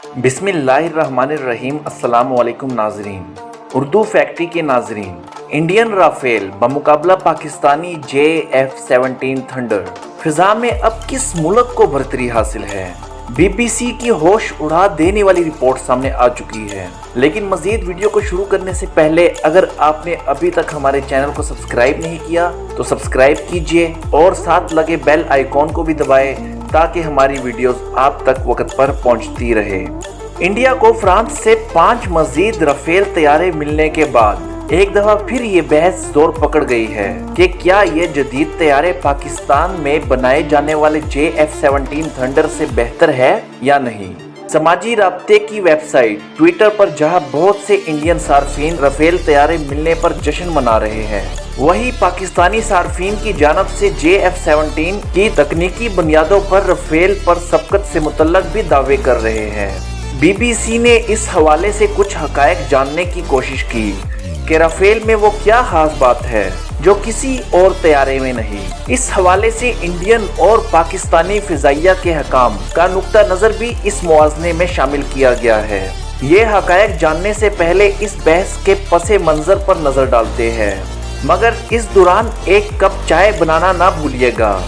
बिस्मिल्लाहिर्रहमानिर्रहीम। अस्सलाम वालेकुम नाजरीन। उर्दू फैक्ट्री के नाजरीन, इंडियन राफेल बमुकाबला पाकिस्तानी JF-17 थंडर फिजा में अब किस मुल्क को बरतरी हासिल है? BBC की होश उड़ा देने वाली रिपोर्ट सामने आ चुकी है। लेकिन मजीद वीडियो को शुरू करने से पहले अगर आपने अभी तक हमारे चैनल को सब्सक्राइब नहीं किया तो सब्सक्राइब कीजिए और साथ लगे बेल आइकॉन को भी दबाएं ताकि हमारी वीडियोस आप तक वक्त पर पहुंचती रहे। इंडिया को फ्रांस से 5 मजीद राफेल तैयारे मिलने के बाद एक दफा फिर ये बहस जोर पकड़ गई है कि क्या ये जदीद तैयारे पाकिस्तान में बनाए जाने वाले JF-17 थंडर से बेहतर है या नहीं। समाजी राब्ते की वेबसाइट ट्विटर पर जहां बहुत से इंडियन सार्फिन राफेल तैयारे मिलने पर जश्न मना रहे हैं, वहीं पाकिस्तानी सार्फिन की जानब से JF-17 की तकनीकी बुनियादों पर राफेल पर सबकत से मुतल्लक भी दावे कर रहे हैं। BBC ने इस हवाले से कुछ हकायक जानने की कोशिश की कि राफेल में वो क्या खास बात है जो किसी और तैयारे में नहीं। इस हवाले से इंडियन और पाकिस्तानी फिजाइया के हकाम का नुक्ता नज़र भी इस मुआज़ने में शामिल किया गया है। ये हकायक जानने से पहले इस बहस के पसे मंजर पर नज़र डालते हैं, मगर इस दौरान एक कप चाय बनाना ना भूलिएगा।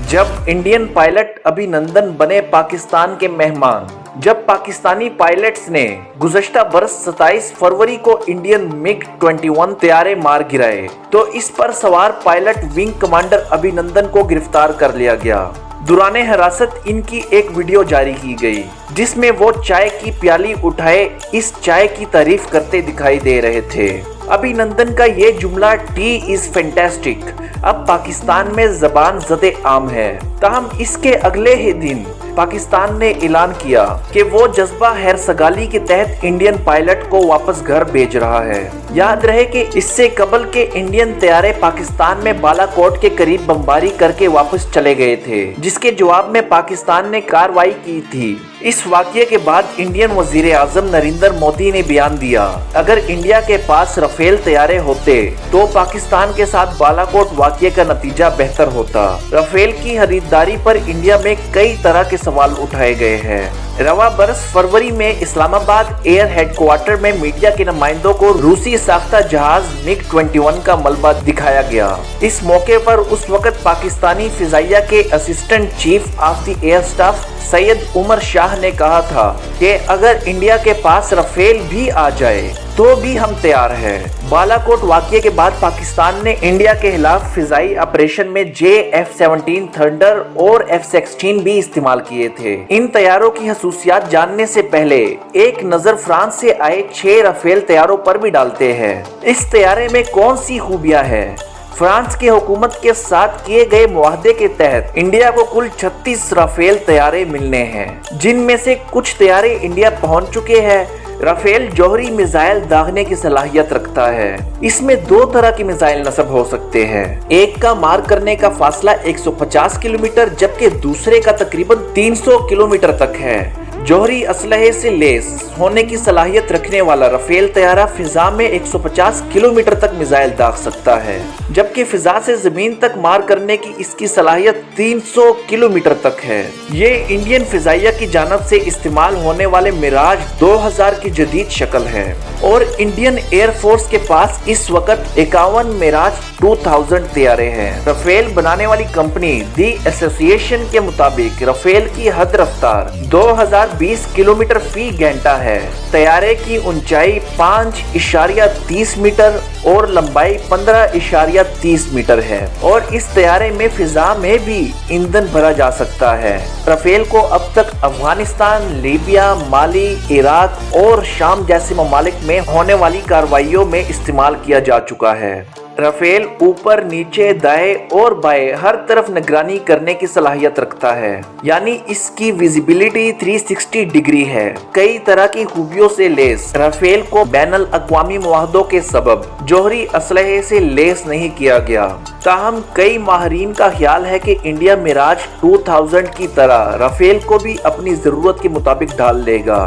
जब इंडियन पायलट अभिनंदन बने पाकिस्तान के मेहमान, जब पाकिस्तानी पायलट्स ने गुज़श्ता बरस 27 फरवरी को इंडियन MiG-21 तैयारे मार गिराए तो इस पर सवार पायलट विंग कमांडर अभिनंदन को गिरफ्तार कर लिया गया। दौरान हिरासत इनकी एक वीडियो जारी की गई जिसमें वो चाय की प्याली उठाए इस चाय की तारीफ करते दिखाई दे रहे थे। अभिनंदन का ये जुमला टी इज फैंटास्टिक अब पाकिस्तान में ज़बान ज़दे आम है। ताहम इसके अगले ही दिन पाकिस्तान ने ऐलान किया कि वो जज्बा हैर सगाली के तहत इंडियन पायलट को वापस घर भेज रहा है। याद रहे कि इससे कबल के इंडियन तैयारे पाकिस्तान में बालाकोट के करीब बमबारी करके वापस चले गए थे, जिसके जवाब में पाकिस्तान ने कार्रवाई की थी। इस वाक़ये के बाद इंडियन वज़ीर आज़म नरेंद्र मोदी ने बयान दिया, अगर इंडिया के पास राफेल तैयारे होते तो पाकिस्तान के साथ बालाकोट वाक़ये का नतीजा बेहतर होता। राफेल की खरीदारी पर इंडिया में कई तरह के सवाल उठाए गए हैं। रवा बरस फरवरी में इस्लामाबाद एयर हेडक्वार्टर में मीडिया के नुमाइंदों को रूसी साख्ता जहाज MiG-21 का मलबा दिखाया गया। इस मौके पर उस वक्त पाकिस्तानी फिजाइया के assistant chief of the air staff Syed Umar Shah ने कहा था कि अगर इंडिया के पास राफेल भी आ जाए तो भी हम तैयार हैं। बालाकोट वाक़ये के बाद पाकिस्तान ने इंडिया के खिलाफ फिजाई ऑपरेशन में JF-17 थंडर और F-16 भी इस्तेमाल किए थे। इन तैयारों की खसूसियात जानने से पहले एक नजर फ्रांस से आए 6 राफेल तैयारों पर भी डालते हैं। इस तैयारे में कौन सी खूबियां हैं? फ्रांस की हुकूमत के साथ किए गए मुआहदे के तहत इंडिया को कुल 36 राफेल तैयारे मिलने हैं, जिनमें से कुछ तैयारे इंडिया पहुंच चुके हैं। राफेल जौहरी मिसाइल दागने की सलाहियत रखता है। इसमें 2 तरह के मिसाइल नस्ब हो सकते हैं। एक का मार करने का फासला 150 किलोमीटर जबकि दूसरे का तकरीबन 300 किलोमीटर तक है। जौहरी असलहे से लेस होने की सलाहियत रखने वाला राफेल तैयारा फिजा में 150 किलोमीटर तक मिसाइल दाग सकता है, जबकि फिजा से जमीन तक मार करने की इसकी सलाहियत 300 किलोमीटर तक है। ये इंडियन फिजाइया की जानब से इस्तेमाल होने वाले मिराज 2000 की जदीद शक्ल है और इंडियन एयरफोर्स के पास इस वक्त 51 मिराज 2000 तैयारे हैं। राफेल बनाने वाली कंपनी दी एसोसिएशन के मुताबिक राफेल की हद रफ्तार 2020 किलोमीटर फी घंटा है। तैयारे की ऊंचाई 5.30 मीटर और लंबाई 15.30 मीटर है और इस तैयारे में फिजा में भी ईंधन भरा जा सकता है। राफेल को अब तक अफगानिस्तान, लीबिया, माली, इराक और शाम जैसे ममालिक में होने वाली कार्रवाइयों में इस्तेमाल किया जा चुका है। राफेल ऊपर, नीचे, दाएं और बाएं हर तरफ निगरानी करने की सलाहियत रखता है, यानी इसकी विजिबिलिटी 360 डिग्री है। कई तरह की खूबियों से लेस राफेल को बैनुल अक़वामी मुआहदों के सबब जौहरी असलहे से लेस नहीं किया गया। ताहम कई माहरीन का ख्याल है कि इंडिया मिराज 2000 की तरह राफेल को भी अपनी जरूरत के मुताबिक ढाल लेगा।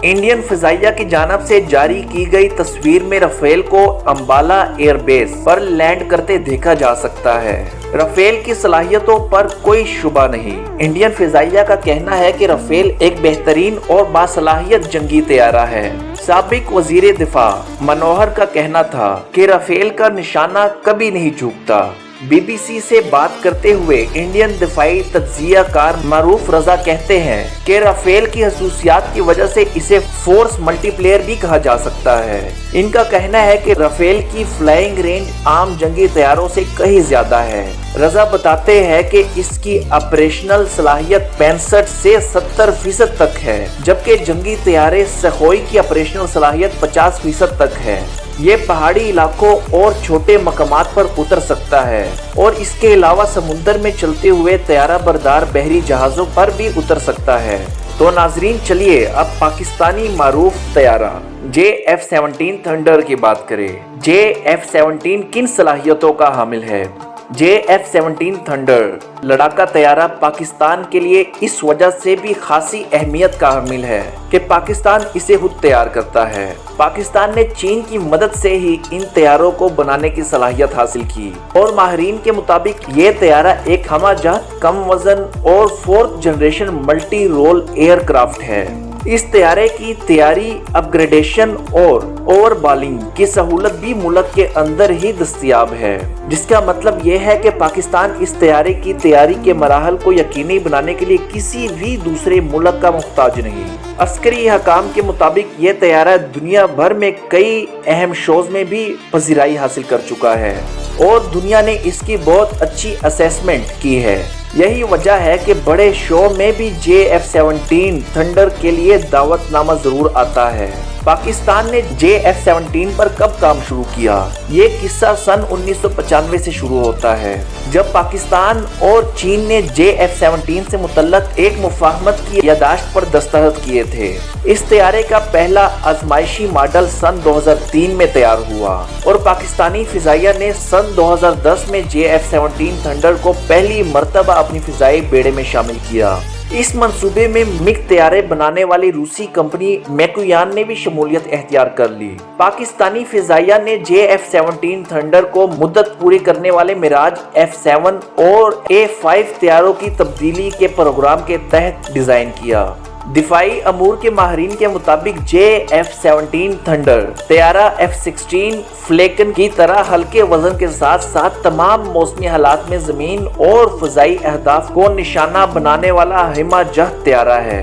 इंडियन फिजाइया की जानिब से जारी की गई तस्वीर में राफेल को अंबाला एयरबेस पर लैंड करते देखा जा सकता है। राफेल की सलाहियतों पर कोई शुबा नहीं। इंडियन फिजाइया का कहना है कि राफेल एक बेहतरीन और बासलाहियत जंगी तैयारा है। साबिक वजीर दिफा मनोहर का कहना था कि राफेल का निशाना कभी नहीं झुकता। बीबीसी से बात करते हुए इंडियन दिफाई तज्जियाकार मारूफ रजा कहते हैं कि राफेल की खसूसियात की वजह से इसे फोर्स मल्टीप्लेयर भी कहा जा सकता है। इनका कहना है कि राफेल की फ्लाइंग रेंज आम जंगी तैयारों से कहीं ज्यादा है। रजा बताते हैं कि इसकी ऑपरेशनल सलाहियत 65 से 70% तक है, जबकि जंगी तैयारे सखोई की ऑपरेशनल सलाहियत 50% तक है। ये पहाड़ी इलाकों और छोटे मकामात पर उतर सकता है और इसके अलावा समुद्र में चलते हुए तैयारा बरदार बहरी जहाजों पर भी उतर सकता है। तो नाजरीन, चलिए अब पाकिस्तानी मारूफ तैयारा JF-17 थंडर की बात करें। JF-17 किन सलाहियतों का हामिल है? JF-17 थंडर लड़ाका तैयारा पाकिस्तान के लिए इस वजह से भी खासी अहमियत का हामिल है कि पाकिस्तान इसे खुद तैयार करता है। पाकिस्तान ने चीन की मदद से ही इन तैयारों को बनाने की सलाहियत हासिल की और माहिरीन के मुताबिक ये तैयारा एक हमाजहत, कम वजन और 4th generation multi role aircraft है। इस तैयारे की तैयारी, अपग्रेडेशन और ओवरबॉलिंग की सहूलत भी मुल्क के अंदर ही दस्तयाब है, जिसका मतलब यह है कि पाकिस्तान इस तैयारे की तैयारी के मराहल को यकीनी बनाने के लिए किसी भी दूसरे मुल्क का मुहताज नहीं। अस्करी हकाम के मुताबिक ये तैयारा दुनिया भर में कई अहम शोज में भी पजीराई हासिल कर चुका है और दुनिया ने इसकी बहुत अच्छी असेसमेंट की है। यही वजह है कि बड़े शो में भी JF-17 थंडर के लिए दावतनामा जरूर आता है। पाकिस्तान ने JF-17 पर कब काम शुरू किया? ये किस्सा सन 1995 से शुरू होता है, जब पाकिस्तान और चीन ने JF-17 से मुतल्लक एक मुफाहमत की यादाश्त पर दस्तखत किए थे। इस तैयारे का पहला आजमाइशी मॉडल सन 2003 में तैयार हुआ और पाकिस्तानी फिजाइया ने सन 2010 में JF-17 थंडर को पहली मर्तबा अपनी फिजाई बेड़े में शामिल किया। इस मंसूबे में मिग तैयारे बनाने वाली रूसी कंपनी मैकुयान ने भी शमूलियत एख्तियार कर ली। पाकिस्तानी फिजाइया ने JF-17 थंडर को मुद्दत पूरी करने वाले मिराज F7 और A5 तैयारों की तब्दीली के प्रोग्राम के तहत डिजाइन किया। दिफाई अमूर के माहिरीन के मुताबिक JF-17 थंडर तैयारा F-16 फ्लेकन की तरह हल्के वजन के साथ साथ तमाम मौसमी हालात में जमीन और फजाई अहदाफ को निशाना बनाने वाला हिमाजहत तैयारा है,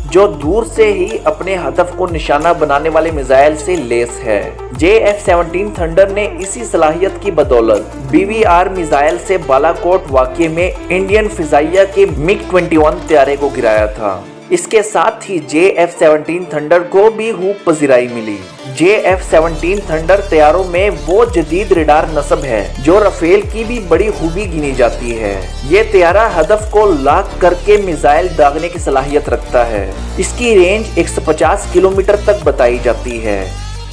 जो दूर से ही अपने हदफ को निशाना बनाने वाले मिसाइल से लेस है। JF-17 थंडर ने इसी सलाहियत की बदौलत BVR मिसाइल से बालाकोट वाक़े में इंडियन फिजाइया के MiG-21 तैयारे को गिराया था। इसके साथ ही JF-17 थंडर को भी खूब पजीराई मिली। JF-17 थंडर तैयारों में वो जदीद रडार नस्ब है जो राफेल की भी बड़ी खूबी गिनी जाती है। ये तैयारा हदफ को लॉक करके मिसाइल दागने की सलाहियत रखता है। इसकी रेंज 150 किलोमीटर तक बताई जाती है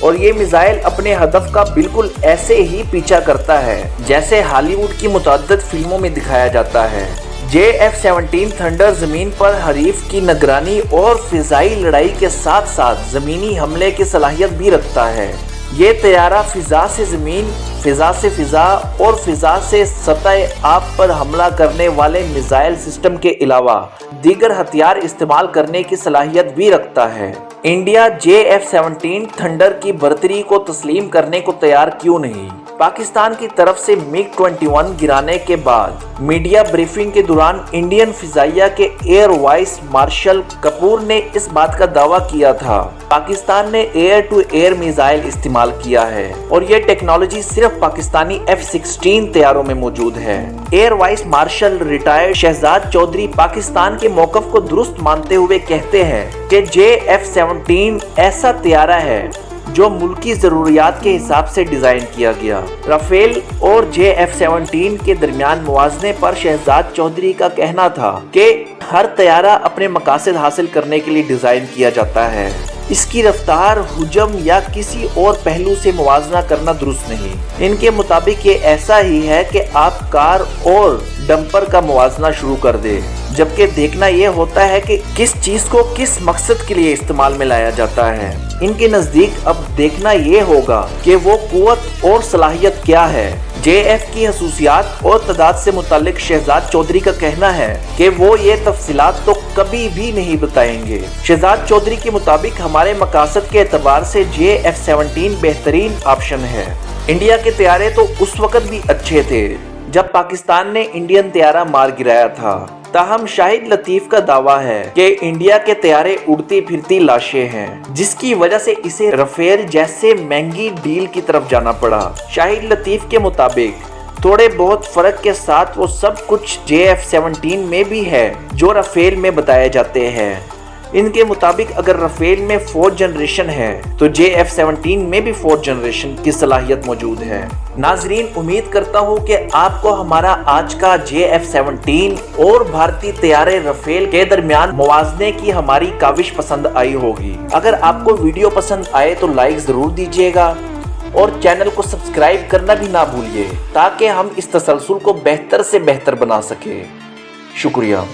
और ये मिसाइल अपने हदफ का बिल्कुल ऐसे ही पीछा करता है जैसे हॉलीवुड की मुतअद्दिद फिल्मों में दिखाया जाता है। JF-17 थंडर जमीन पर हरीफ की निगरानी और फिजाई लड़ाई के साथ साथ जमीनी हमले की सलाहियत भी रखता है। ये तैयारा फिजा से जमीन, फिजा से फिजा और फिजा से सतह आब पर हमला करने वाले मिसाइल सिस्टम के अलावा दीगर हथियार इस्तेमाल करने की सलाहियत भी रखता है। इंडिया JF-17 थंडर की बर्तरी को तस्लीम करने को तैयार क्यों नहीं? पाकिस्तान की तरफ से MiG-21 गिराने के बाद मीडिया ब्रीफिंग के दौरान इंडियन फिजाइया के एयर वाइस मार्शल कपूर ने इस बात का दावा किया था पाकिस्तान ने एयर टू एयर मिसाइल इस्तेमाल किया है और ये टेक्नोलॉजी सिर्फ पाकिस्तानी F-16 तैयारों में मौजूद है। Air vice marshal retired Shahzad Chaudhry Pakistan के मौकफ को दुरुस्त मानते हुए कहते हैं कि JF-17 ऐसा तैयारा है जो मुल्की जरूरियात के हिसाब से डिजाइन किया गया। राफेल और JF-17 के दरमियान मुवाजने पर शहजाद चौधरी का कहना था कि हर तैयारा अपने मकासद हासिल करने के लिए डिजाइन किया जाता है। इसकी रफ्तार, हुजम या किसी और पहलू से मुवाजना करना दुरुस्त नहीं। इनके मुताबिक ये ऐसा ही है कि आप कार और डंपर का मुवाजना शुरू कर दे। जबकि देखना ये होता है कि किस चीज को किस मकसद के लिए इस्तेमाल में लाया जाता है। इनके नजदीक अब देखना ये होगा कि वो कुव्वत और सलाहियत क्या है। JF की खसूसियात और तादाद से मुतालिक शहजाद चौधरी का कहना है कि वो ये तफसीलात तो कभी भी नहीं बताएंगे। शहजाद चौधरी के मुताबिक हमारे मकासद के एतबार से JF-17 बेहतरीन ऑप्शन है। इंडिया के तैयारे तो उस वक्त भी अच्छे थे जब पाकिस्तान ने इंडियन तैयारा मार गिराया था। ताहम शाहिद लतीफ का दावा है कि इंडिया के तैयारे उड़ती फिरती लाशें हैं, जिसकी वजह से इसे राफेल जैसे महंगी डील की तरफ जाना पड़ा। शाहिद लतीफ के मुताबिक थोड़े बहुत फर्क के साथ वो सब कुछ JF-17 में भी है जो राफेल में बताए जाते हैं। इनके मुताबिक अगर राफेल में 4th जनरेशन है तो JF-17 में भी 4th जनरेशन की सलाहियत मौजूद है। नाजरीन, उम्मीद करता हूँ कि आपको हमारा आज का JF-17 और भारतीय तैयारे राफेल के दरमियान मुवाजने की हमारी काविश पसंद आई होगी। अगर आपको वीडियो पसंद आए तो लाइक जरूर दीजिएगा और चैनल को सब्सक्राइब करना भी ना भूलिए ताकि हम इस तसलसल को बेहतर से बेहतर बना सके। शुक्रिया।